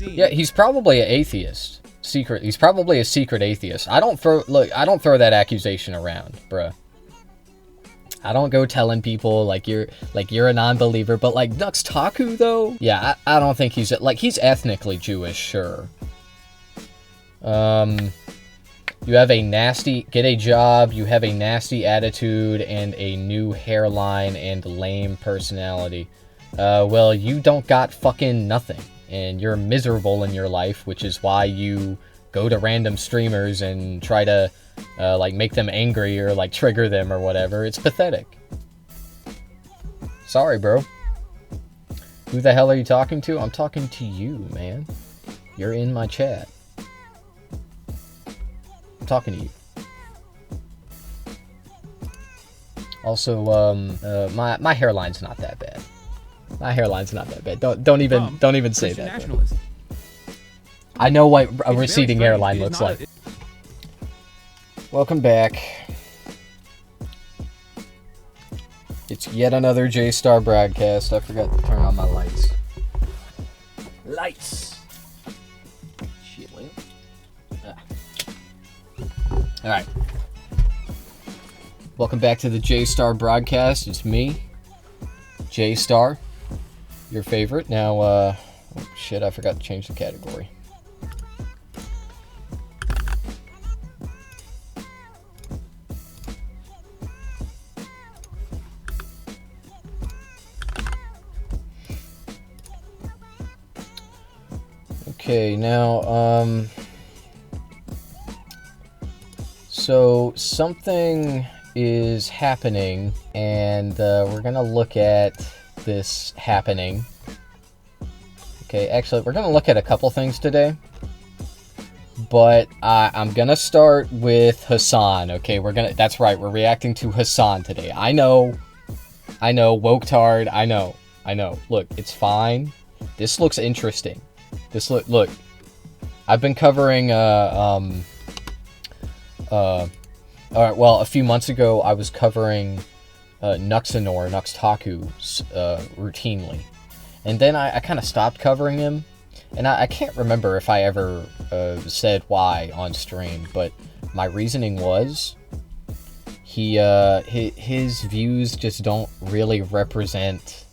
scene. Yeah, he's probably an atheist. He's probably a secret atheist. I don't throw that accusation around, bruh. I don't go telling people like you're a non-believer, but like Nux Taku though, yeah, I don't think he's ethnically Jewish, sure. You have a nasty, get a job, you have a nasty attitude and a new hairline and lame personality. Well, you don't got fucking nothing, and you're miserable in your life, which is why you go to random streamers and try to, like, make them angry or, like, trigger them or whatever. It's pathetic. Sorry, bro. Who the hell are you talking to? I'm talking to you, man. You're in my chat. I'm talking to you. Also, my hairline's not that bad. My hairline's not that bad. Don't even say that. Nationalist. I know what a receding hairline looks like. Welcome back. It's yet another J-Star broadcast. I forgot to turn on my lights. Lights. Shit, wait. Alright. Welcome back to the J-Star broadcast. It's me, J-Star, your favorite. Now, oh shit, I forgot to change the category. Okay, now, so something is happening, and we're gonna look at this happening. Okay, actually, we're gonna look at a couple things today, but I'm gonna start with Hassan. Okay, that's right, we're reacting to Hassan today. I know, Woketard, I know. Look, it's fine. This looks interesting. Look, I've been covering, alright, well, a few months ago, I was covering, Nuxanor, Nux Taku, routinely. And then I kind of stopped covering him, and I can't remember if I ever, said why on stream, but my reasoning was, his views just don't really represent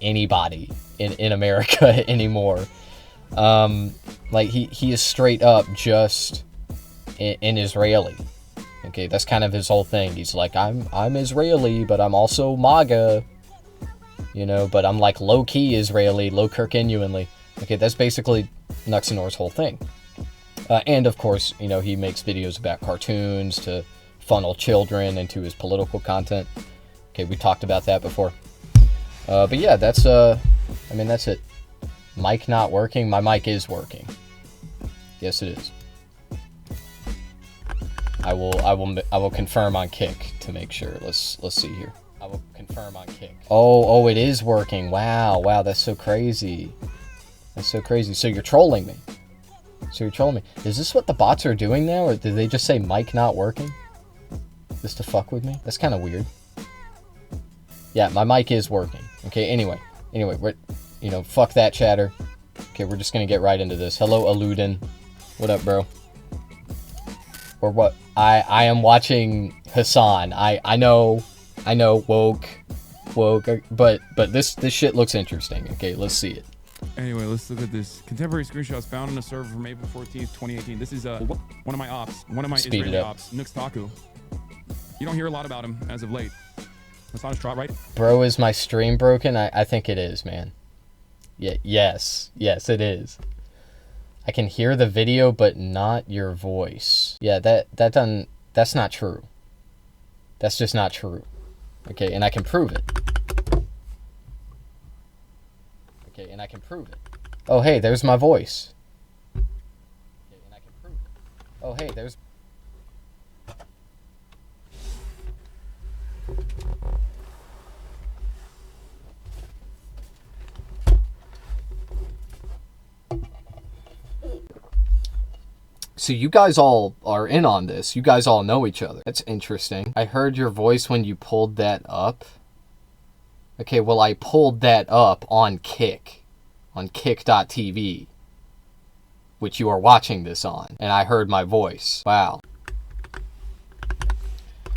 anybody in America anymore. Like, he is straight up just an Israeli. Okay, that's kind of his whole thing. He's like, I'm Israeli, but I'm also MAGA. You know, but I'm like low-key Israeli, low-Kirk-Inuanly. Okay, that's basically Nuxanor's whole thing. And of course, you know, he makes videos about cartoons to funnel children into his political content. Okay, we talked about that before. But yeah, that's, I mean, that's it. Mic not working? My mic is working. Yes, it is. I will confirm on Kick to make sure. Let's see here. I will confirm on Kick. Oh, it is working. Wow, that's so crazy. That's so crazy. So you're trolling me. Is this what the bots are doing now, or did they just say mic not working? Just to fuck with me? That's kind of weird. Yeah, my mic is working. Okay, anyway, we're, you know, fuck that chatter. Okay, we're just gonna get right into this. Hello, Aluden. What up, bro? Or what? I am watching Hassan. I know, woke, but this shit looks interesting. Okay, let's see it. Anyway, let's look at this. Contemporary screenshots found on a server from April 14th, 2018. This is one of my ops, Israeli ops, Nux Taku. You don't hear a lot about him as of late. That's not his trot, right? Bro, is my stream broken? I think it is, man. Yeah, yes, it is. I can hear the video, but not your voice. Yeah, that's not true. That's just not true. Okay, and I can prove it. Oh, hey, there's my voice. Oh, hey, there's... So you guys all are in on this. You guys all know each other. That's interesting. I heard your voice when you pulled that up. Okay, well, I pulled that up on Kick. On Kick.tv. which you are watching this on, and I heard my voice. Wow.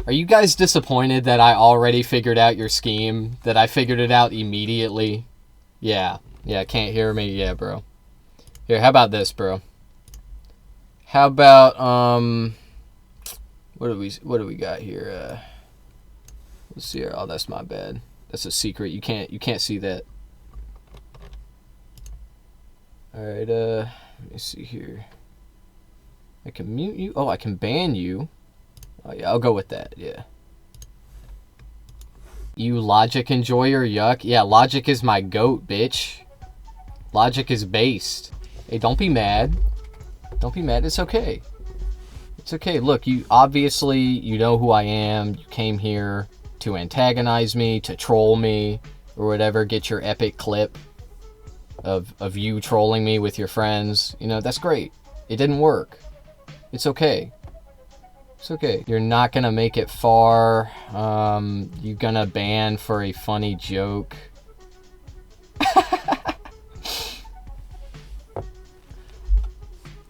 Are you guys disappointed that I already figured out your scheme? That I figured it out immediately? Yeah. Yeah, can't hear me? Yeah, bro. Here, how about this, bro? How about, what do we got here? Let's see here. Oh, that's my bad. That's a secret. You can't see that. Alright, let me see here. I can mute you. Oh, I can ban you. Oh, yeah, I'll go with that, yeah. You Logic enjoyer, yuck. Yeah, Logic is my goat, bitch. Logic is based. Hey, don't be mad. Don't be mad, it's okay. It's okay, look, you obviously, you know who I am. You came here to antagonize me, to troll me, or whatever. Get your epic clip of you trolling me with your friends. You know, that's great. It didn't work. It's okay. It's okay. You're not gonna make it far. You're gonna ban for a funny joke.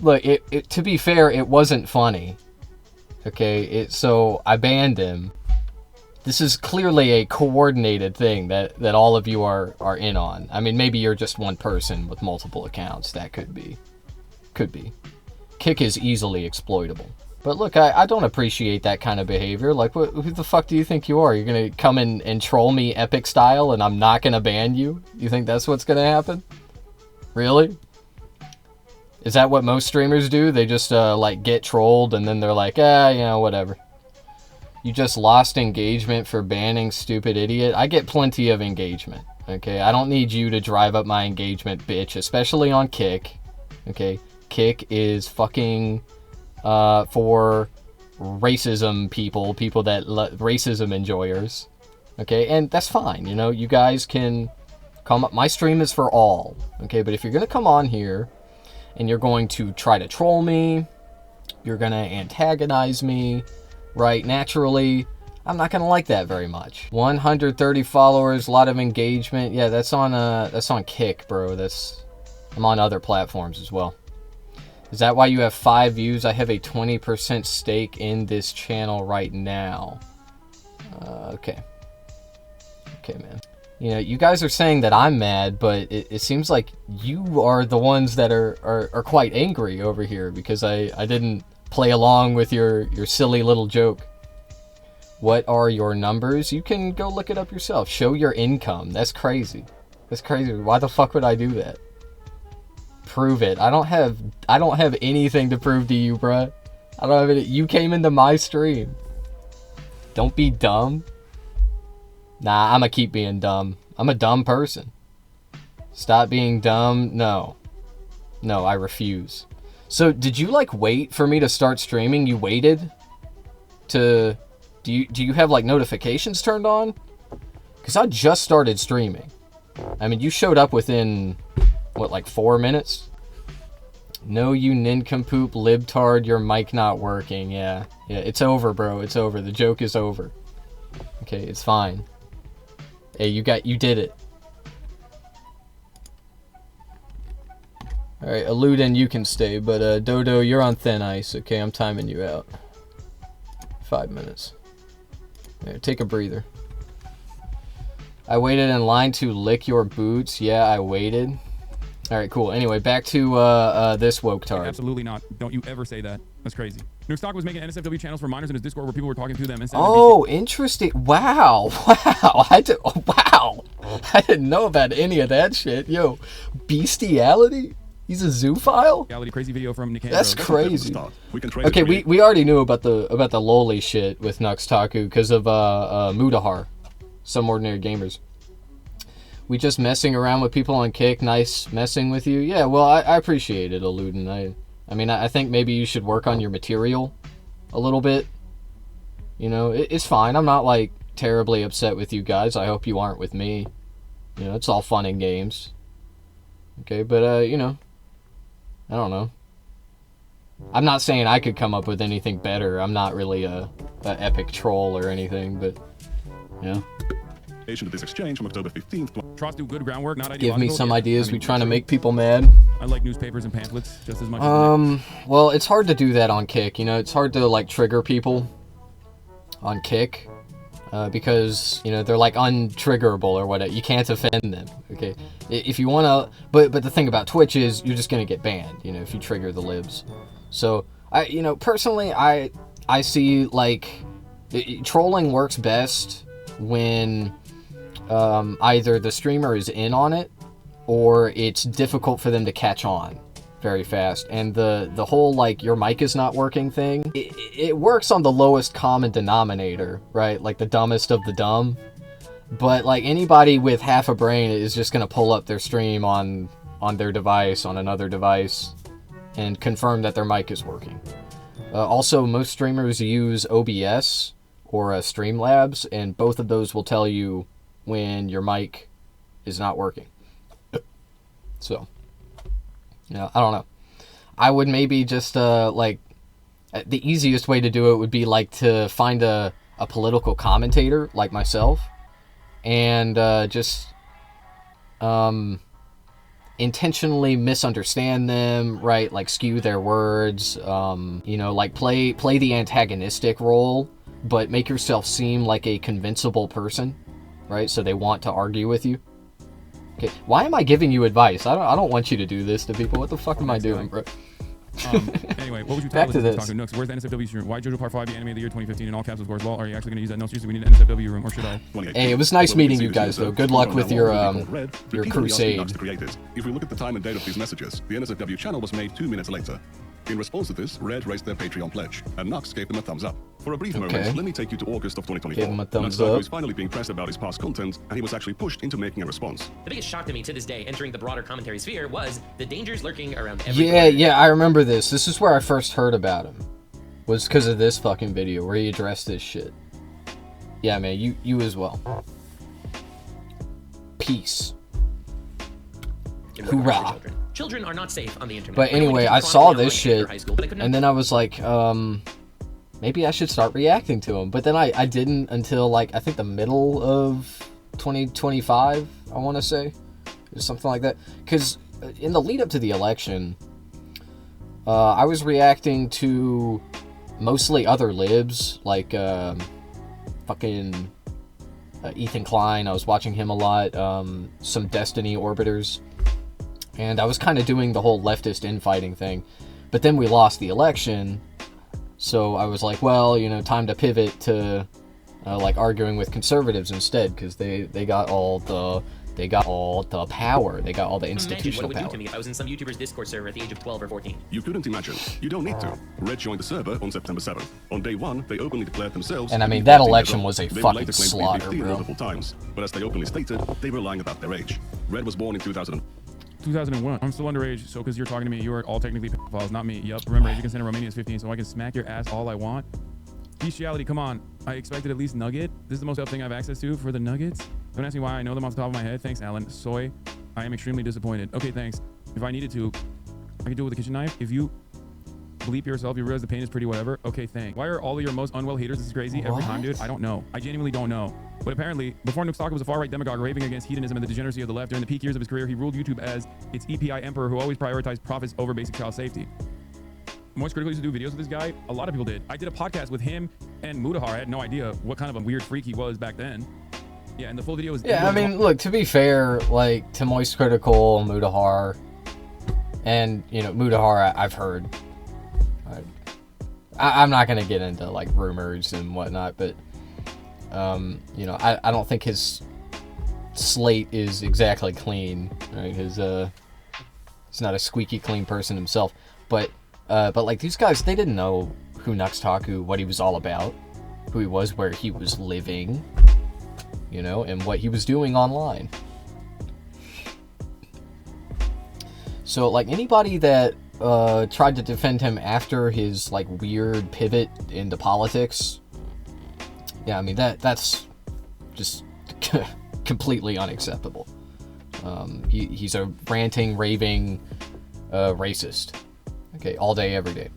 Look, to be fair, it wasn't funny. Okay, so I banned him. This is clearly a coordinated thing that all of you are in on. I mean, maybe you're just one person with multiple accounts. That could be. Could be. Kick is easily exploitable. But look, I don't appreciate that kind of behavior. Like, who the fuck do you think you are? You're gonna come in and troll me epic style and I'm not gonna ban you? You think that's what's gonna happen? Really? Is that what most streamers do? They just, like, get trolled and then they're like, you know, whatever. You just lost engagement for banning stupid idiot. I get plenty of engagement, okay? I don't need you to drive up my engagement, bitch, especially on Kick, okay? Kick is fucking, for racism people that racism enjoyers, okay? And that's fine, you know? You guys can come up. My stream is for all, okay? But if you're gonna come on here and you're going to try to troll me, you're gonna antagonize me, right? Naturally, I'm not gonna like that very much. 130 followers, a lot of engagement. Yeah, that's on Kick, bro. I'm on other platforms as well. Is that why you have 5 views? I have a 20% stake in this channel right now. Okay. Okay, man. You know, you guys are saying that I'm mad, but it seems like you are the ones that are quite angry over here because I didn't play along with your silly little joke. What are your numbers? You can go look it up yourself. Show your income. That's crazy. That's crazy. Why the fuck would I do that? Prove it. I don't have anything to prove to you, bruh. I don't have any. You came into my stream. Don't be dumb. Nah, I'ma keep being dumb. I'm a dumb person. Stop being dumb. No. No, I refuse. So, did you, like, wait for me to start streaming? You waited to... Do you have, like, notifications turned on? Because I just started streaming. I mean, you showed up within, what, like 4 minutes? No, you nincompoop libtard, your mic not working. Yeah, it's over, bro. It's over. The joke is over. Okay, it's fine. Hey, you did it. Alright, Eluden, you can stay, but Dodo, you're on thin ice, okay? I'm timing you out. 5 minutes. There, take a breather. I waited in line to lick your boots. Yeah, I waited. Alright, cool. Anyway, back to this woke-tard. Absolutely not. Don't you ever say that. That's crazy. Nookstock was making NSFW channels for minors in his Discord where people were talking to them. Oh, interesting. Wow. Wow. Wow. I didn't know about any of that shit. Yo, bestiality? He's a zoophile? Crazy video from Nicandro. That's crazy. Okay, we already knew about the loli shit with Nuxtaku because of Mudahar, Some Ordinary Gamers. We just messing around with people on Kick. Nice messing with you. Yeah, well, I appreciate it, Eluden. I mean, I think maybe you should work on your material a little bit. You know, it's fine. I'm not, like, terribly upset with you guys. I hope you aren't with me. You know, it's all fun and games. Okay, but, you know, I don't know. I'm not saying I could come up with anything better. I'm not really a epic troll or anything, but, you know. of this exchange from October 15th. Trots do good groundwork, not Give ideological. me some Yeah, ideas. I mean, We trying to true. make people mad. I like newspapers and pamphlets just as much as Nick. Well, it's hard to do that on Kick. You know, it's hard to like trigger people on Kick because you know they're like untriggerable or whatever. You can't offend them. Okay, if you wanna, but the thing about Twitch is you're just gonna get banned. You know, if you trigger the libs. So you know, personally, I see like trolling works best when either the streamer is in on it or it's difficult for them to catch on very fast. And the whole like your mic is not working thing, it works on the lowest common denominator, right? Like the dumbest of the dumb. But like anybody with half a brain is just gonna pull up their stream on their device, on another device, and confirm that their mic is working. Also, most streamers use OBS or Streamlabs, and both of those will tell you when your mic is not working. So, yeah, I don't know. I would maybe just, like, the easiest way to do it would be, like, to find a political commentator, like myself, and just intentionally misunderstand them, right? Like, skew their words, you know, like, play the antagonistic role, but make yourself seem like a convincible person, right? So they want to argue with you. Okay, why am I giving you advice? I don't want you to do this to people. What the fuck am I doing, bro? Anyway, what would you Back tell to us? this. Nooks, where's the NSFW stream? Why JoJo Part 5 be anime of the year 2015 in all caps, of course? Lol, are you actually going to use that? No, seriously, we need an NSFW room, or should I? Hey, it was nice meeting you guys, though. Good luck with your crusade. If we look at the time and date of these messages, the NSFW channel was made 2 minutes later. In response to this, Red raised their Patreon pledge, and Nux gave them a thumbs up. For a brief moment, let me take you to August of 2024. Give him a thumbs Nux up. was finally being pressed about his past content, and he was actually pushed into making a response. The biggest shock to me to this day entering the broader commentary sphere was the dangers lurking around every corner. Yeah, I remember this. This is where I first heard about him. Was because of this fucking video where he addressed this shit. Yeah, man, you as well. Peace. In regards to Hoorah. children. Children are not safe on the internet. But I went anyway, to I Toronto saw Young this Lake after shit, high school, but I could not- and then I was like, maybe I should start reacting to him. But then I didn't until, like, I think the middle of 2025, I want to say. Or something like that. Because in the lead up to the election, I was reacting to mostly other libs, like, fucking Ethan Klein. I was watching him a lot. Some Destiny Orbiters. And I was kind of doing the whole leftist infighting thing. But then we lost the election. So I was like, well, you know, time to pivot to like arguing with conservatives instead, because they got all the power, they got all the Imagine what institutional it would do power. to me if I was in some YouTuber's Discord server at the age of 12 or 14. You couldn't imagine. You don't need to. Red joined the server on September 7th. On day 1, they openly declared themselves. And I to be mean, that 14 years election old. was a They would fucking later claim to be slaughter, 15 bro. multiple times, but as they openly stated, they were lying about their age. Red was born in 2000. 2001. I'm still underage, so because you're talking to me, you are all technically pedophiles, not me. Yup. Remember, age of consent in Romania is 15, so I can smack your ass all I want. Bestiality, come on. I expected at least Nugget. This is the most up thing I have access to for the Nuggets. Don't ask me why I know them off the top of my head. Thanks, Alan. Soy. I am extremely disappointed. Okay, thanks. If I needed to, I could do it with a kitchen knife. If you bleep yourself, you realize the pain is pretty whatever. Okay, thanks. Why are all of your most unwell haters this is crazy every time, dude? I don't know. I genuinely don't know. But apparently, before Nooks Talker was a far-right demagogue raving against hedonism and the degeneracy of the left, during the peak years of his career, he ruled YouTube as its EPI emperor who always prioritized profits over basic child safety. Moist Critical used to do videos with this guy. A lot of people did. I did a podcast with him and Mudahar. I had no idea what kind of a weird freak he was back then. Yeah, and the full video is... Yeah, I mean, look, to be fair, like, to Moist Critical, Mudahar, and, you know, Mudahar, I've heard. I'm not going to get into, like, rumors and whatnot, but, you know, I don't think his slate is exactly clean, right? He's not a squeaky clean person himself, but like, these guys, they didn't know who Nuxtaku, what he was all about, who he was, where he was living, you know, and what he was doing online. So, like, anybody that tried to defend him after his, like, weird pivot into politics, yeah, I mean, that's just completely unacceptable. He's a ranting, raving racist. Okay, all day, every day.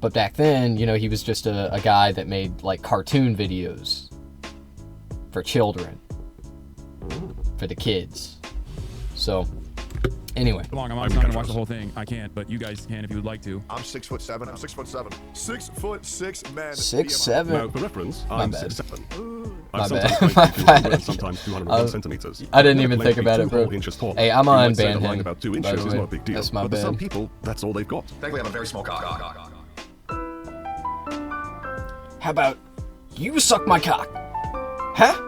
But back then, you know, he was just a guy that made, like, cartoon videos for children. for the kids. So, anyway. I'm not gonna watch the whole thing. I can't, but you guys can if you would like to. I'm 6'7". I'm 6'7". 6'6" man. 6'7". Now, for reference, I'm 6'7". My I'm bad. sometimes 200 and sometimes 201 centimeters. I didn't even think about it, bro. Tall. Hey, I'm on ban him. About 2 inches is not a big deal. That's my but for some bad. people, that's all they've got. Thankfully, I have a very small cock. How about you suck my cock? Huh?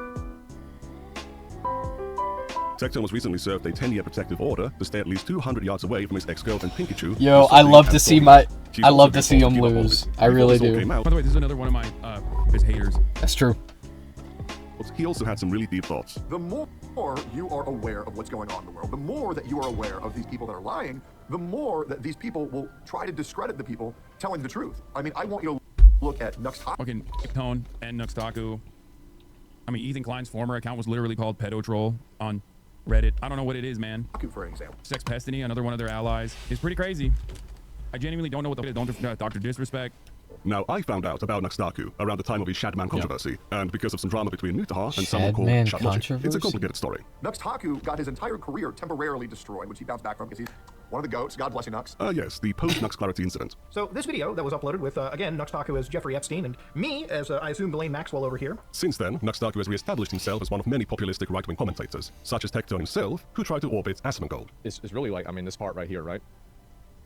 Tectone was recently served a 10-year protective order to stay at least 200 yards away from his ex-girlfriend Pikachu. Yo, I love to see him lose. I really do. By the way, this is another one of my his haters. That's true. He also had some really deep thoughts. The more you are aware of what's going on in the world, the more that you are aware of these people that are lying, the more that these people will try to discredit the people telling the truth. I mean, I want you to look at Nux Fucking Tone and Nuxtaku. I mean, Ethan Klein's former account was literally called Pedotroll on Reddit. I don't know what it is, man. for example. Sex Pestiny, another one of their allies. It's pretty crazy. I genuinely don't know what the don't Dr. Disrespect. Now, I found out about Nuxtaku around the time of his Shadman controversy, and because of some drama between Mutahar and someone called Shadman Shadlogic. controversy? It's a complicated story. Nuxtaku got his entire career temporarily destroyed, which he bounced back from because he's one of the goats. God bless you, Nux. Yes, the post-Nux Clarity incident. So this video that was uploaded with, again, Nuxtaku as Jeffrey Epstein, and me as, I assume, Delane Maxwell over here. Since then, Nuxtaku has re-established himself as one of many populistic right-wing commentators, such as Tectone himself, who tried to orbit Asmongold. It's really like, I mean, this part right here, right?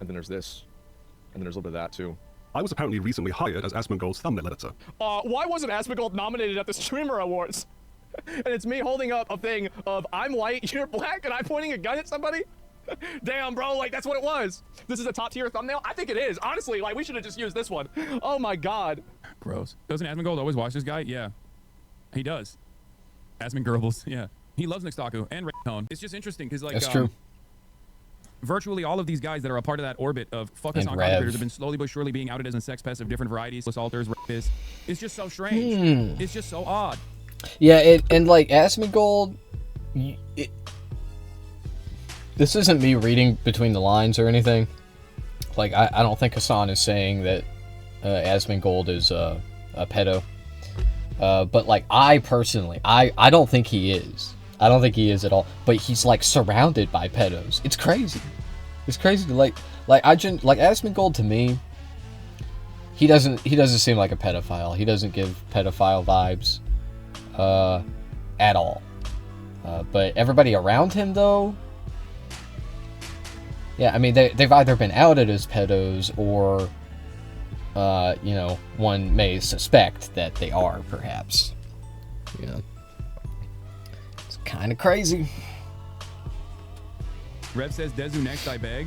And then there's this. And then there's a little bit of that, too. I was apparently recently hired as Asmongold's thumbnail editor. Why wasn't Asmongold nominated at the Streamer Awards? And it's me holding up a thing of, I'm white, you're black, and I'm pointing a gun at somebody? Damn, bro, like, that's what it was. This is a top-tier thumbnail? I think it is. Honestly, like, we should have just used this one. Oh, my God. Gross. Doesn't Asmongold always watch this guy? Yeah. He does. Asmongold, yeah. He loves Nuxtaku and Tone. It's just interesting, because, like... That's true. Virtually all of these guys that are a part of that orbit of fuck us on commentators have been slowly but surely being outed as a sex pest of different varieties, assaulters, rapists. It's just so strange. It's just so odd. Yeah, and like Asmongold, this isn't me reading between the lines or anything. Like, I don't think Hassan is saying that Asmongold is a pedo. But like, I personally, I don't think he is. I don't think he is at all. But he's like surrounded by pedos. It's crazy. It's crazy to like Asmongold to me. He doesn't seem like a pedophile. He doesn't give pedophile vibes, at all. But everybody around him though. Yeah, I mean they've either been outed as pedos or, you know, one may suspect that they are perhaps. You know. Kind of crazy. Rev says, Dezu next, I beg.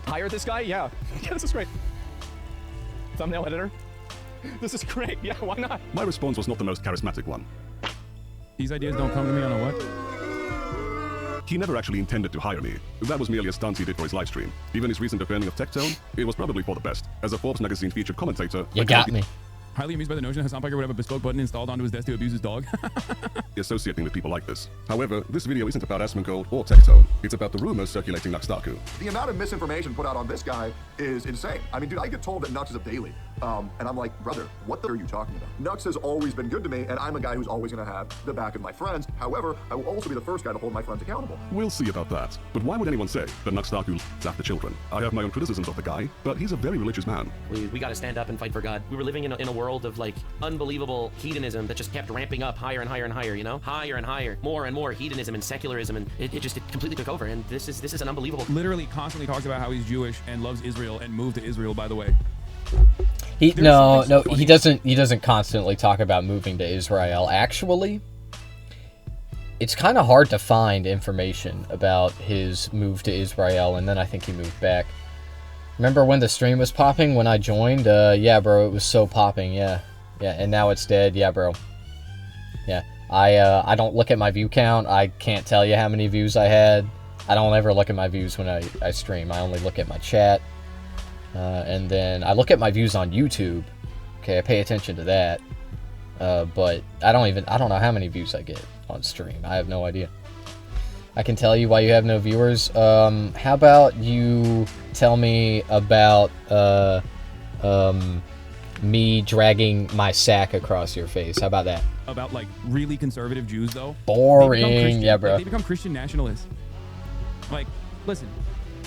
Hire this guy? Yeah. Yeah, this is great. Thumbnail editor. This is great. Yeah, why not? My response was not the most charismatic one. These ideas don't come to me on a what? He never actually intended to hire me. That was merely a stunt he did for his livestream. Even his recent defending of Tectone, it was probably for the best. As a Forbes magazine featured commentator... You got me. Highly amused by the notion Hassan Piker would have a bespoke button installed onto his desk to abuse his dog. associating with people like this. However, this video isn't about Asmongold or Tectone. It's about the rumors circulating Nuxtaku. The amount of misinformation put out on this guy is insane. I mean, dude, I get told that Nux is a daily. And I'm like, brother, what the are you talking about? Nux has always been good to me, and I'm a guy who's always going to have the back of my friends. However, I will also be the first guy to hold my friends accountable. We'll see about that. But why would anyone say that Nuxtaku is after children? I have my own criticisms of the guy, but he's a very religious man. We got to stand up and fight for God. We were living in a world of like unbelievable hedonism that just kept ramping up higher and higher and higher, you know? Higher and higher. More and more hedonism and secularism, and it completely took over, and this is an unbelievable... Literally constantly talks about how he's Jewish and loves Israel and moved to Israel, by the way. He doesn't constantly talk about moving to Israel. Actually, it's kind of hard to find information about his move to Israel, and then I think he moved back. Remember when the stream was popping when I joined? Yeah, bro, it was so popping, yeah. Yeah, and now it's dead, yeah, bro. Yeah, I don't look at my view count. I can't tell you how many views I had. I don't ever look at my views when I stream. I only look at my chat. And then I look at my views on YouTube. Okay, I pay attention to that. But I don't know how many views I get on stream. I have no idea. I can tell you why you have no viewers. How about you tell me about me dragging my sack across your face. How about that? About like really conservative Jews though. Boring. Yeah, bro. Like, they become Christian nationalists. Like, listen,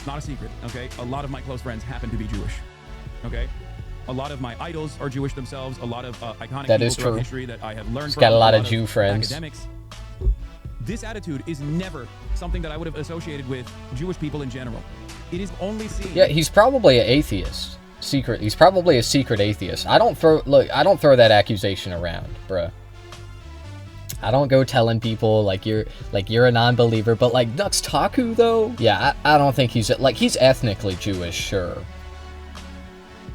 not a secret, okay? A lot of my close friends happen to be Jewish, okay? A lot of my idols are Jewish themselves. A lot of iconic people throughout history that I have learned from. Got a lot of Jew friends. Academics. This attitude is never something that I would have associated with Jewish people in general. It is only seen. Yeah, he's probably an atheist. He's probably a secret atheist. I don't throw that accusation around, bruh. I don't go telling people like you're a non-believer, but like Nuxtaku though, yeah, I don't think he's ethnically Jewish, sure.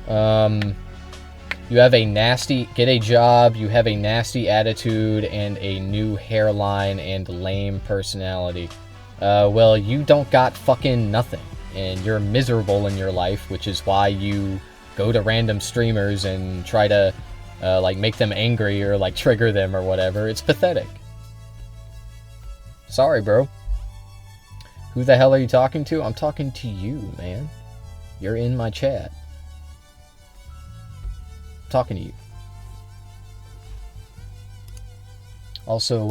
You have a nasty, get a job, you have a nasty attitude and a new hairline and lame personality. Well, you don't got fucking nothing, and you're miserable in your life, which is why you go to random streamers and try to, like, make them angry or, like, trigger them or whatever. It's pathetic. Sorry, bro. Who the hell are you talking to? I'm talking to you, man. You're in my chat. I'm talking to you. Also,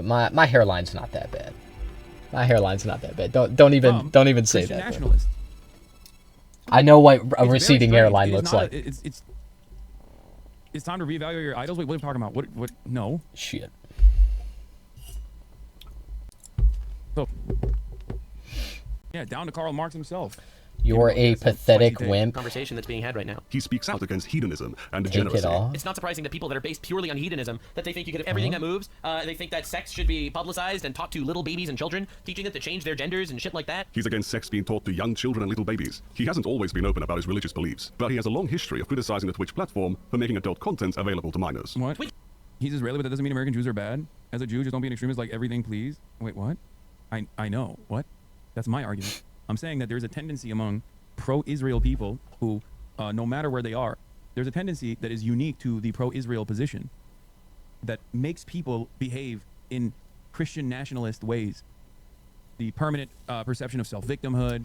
my hairline's not that bad. My hairline's not that bad. Don't even say that. Nationalist. I know what a receding hairline looks like. It's time to reevaluate your idols. Wait, what are you talking about? What? No. Shit. So, yeah, down to Karl Marx himself. You're a pathetic wimp. Conversation that's being had right now. He speaks out against hedonism and Take degeneracy. it off. It's not surprising that people that are based purely on hedonism, that they think you can have everything that moves, they think that sex should be publicized and taught to little babies and children, teaching them to change their genders and shit like that. He's against sex being taught to young children and little babies. He hasn't always been open about his religious beliefs, but he has a long history of criticizing the Twitch platform for making adult content available to minors. What? He's Israeli, but that doesn't mean American Jews are bad. As a Jew, just don't be an extremist like everything, please. Wait, what? I know. What? That's my argument. I'm saying that there's a tendency among pro-Israel people who, no matter where they are, there's a tendency that is unique to the pro-Israel position that makes people behave in Christian nationalist ways. The permanent perception of self-victimhood,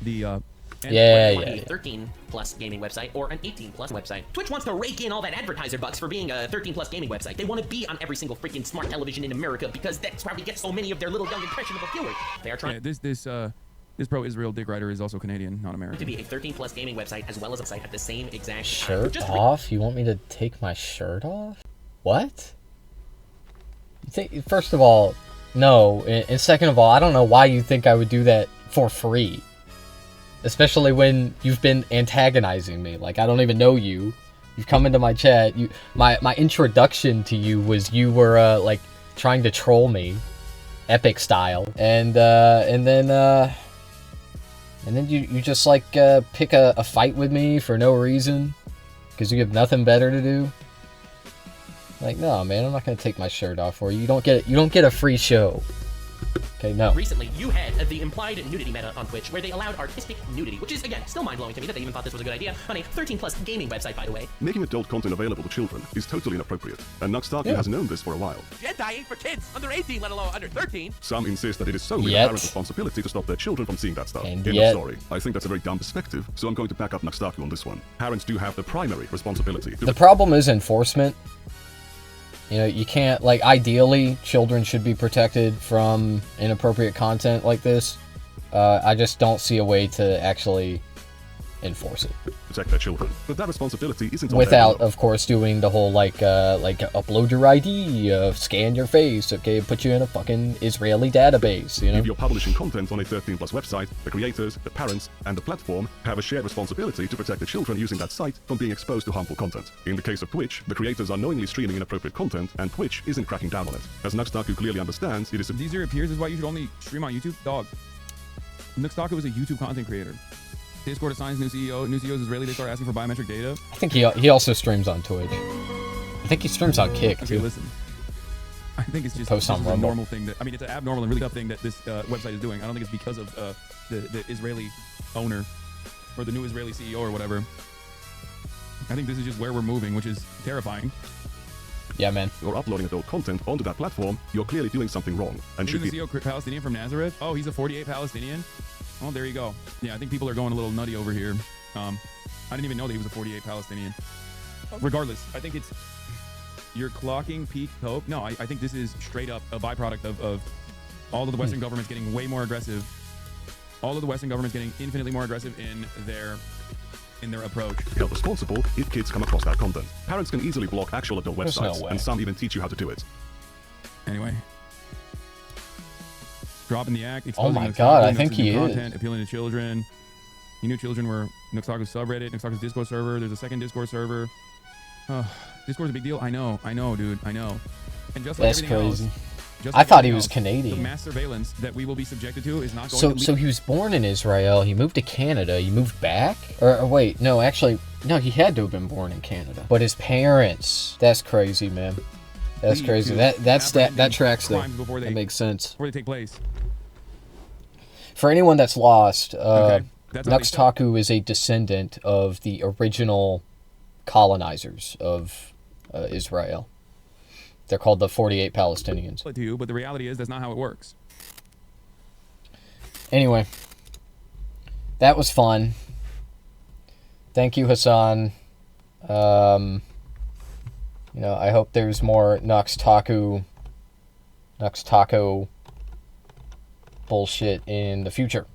the... Yeah. 13-plus gaming website or an 18-plus website. Twitch wants to rake in all that advertiser bucks for being a 13-plus gaming website. They want to be on every single freaking smart television in America because that's why we get so many of their little young impressionable viewers. They are trying... Yeah, this pro-Israel dick rider is also Canadian, not American. To be a 13-plus gaming website as well as a site at the same exact shirt off? You want me to take my shirt off? What? You think? First of all, no. And second of all, I don't know why you think I would do that for free. Especially when you've been antagonizing me. Like, I don't even know you. You've come into my chat. My introduction to you was you were, like, trying to troll me. Epic style. And then you just, like, pick a fight with me for no reason. Because you have nothing better to do. Like, no, man, I'm not gonna take my shirt off for you. You don't get a free show. Okay, no. Recently, you had the implied nudity meta on Twitch, where they allowed artistic nudity, which is, again, still mind-blowing to me that they even thought this was a good idea, on a 13-plus gaming website, by the way. Making adult content available to children is totally inappropriate, and Nuxtaku has known this for a while. Jedi ain't for kids under 18, let alone under 13. Some insist that it is solely a parent's responsibility to stop their children from seeing that stuff. And End of story. I think that's a very dumb perspective, so I'm going to back up Nuxtaku on this one. Parents do have the primary responsibility. The problem is enforcement. You know, you can't, like, ideally, children should be protected from inappropriate content like this. I just don't see a way to actually enforce it. Protect their children. But that responsibility isn't without, of course, doing the whole, like upload your ID, scan your face, okay, put you in a fucking Israeli database, you know? If you're publishing content on a 13-plus website, the creators, the parents, and the platform have a shared responsibility to protect the children using that site from being exposed to harmful content. In the case of Twitch, the creators are knowingly streaming inappropriate content, and Twitch isn't cracking down on it. As Nuxtaku clearly understands, it is... These are your peers, is why you should only stream on YouTube? Dog. Nuxtaku is a YouTube content creator. Discord assigns new CEO. New CEO is Israeli. They start asking for biometric data. I think he also streams on Twitch. I think he streams on Kick, too. Okay, listen. I think it's just a normal thing that... I mean, it's an abnormal and really tough thing that this website is doing. I don't think it's because of the Israeli owner or the new Israeli CEO or whatever. I think this is just where we're moving, which is terrifying. Yeah, man. You're uploading adult content onto that platform, you're clearly doing something wrong. And should the CEO Palestinian from Nazareth? Oh, he's a 48 Palestinian? Oh, there you go. Yeah, I think people are going a little nutty over here. I didn't even know that he was a 48 Palestinian. regardless, I think it's you're clocking peak hope. No, I think this is straight up a byproduct of all of the Western governments getting way more aggressive. All of the Western governments getting infinitely more aggressive in their approach. Held responsible if kids come across that content. Parents can easily block actual adult There's no websites, way. and some even teach you how to do it. Anyway. Dropping the act. Oh my Nuxtaku, God, I Nux's think new he content, is. Appealing to children. He knew children were Nuxtaku's subreddit, Nuxtaku's Discord server. There's a second Discord server. Discord's a big deal. I know, dude. I know. And just like That's everything crazy. else, just I like thought he everything was else, Canadian. The mass surveillance that we will be subjected to is not going to So he was born in Israel. He moved to Canada. He moved back? Or wait, no, actually, no, he had to have been born in Canada. But his parents, that's crazy, man. That's lead crazy. to That apprehending tracks though. crimes before That makes sense. before they take place. For anyone that's lost, Okay, that's how they Nuxtaku is a descendant of the original colonizers of Israel. They're called the 48 Palestinians. To you, but the reality is that's not how it works. Anyway, that was fun. Thank you, Hassan. I hope there's more Nuxtaku bullshit in the future.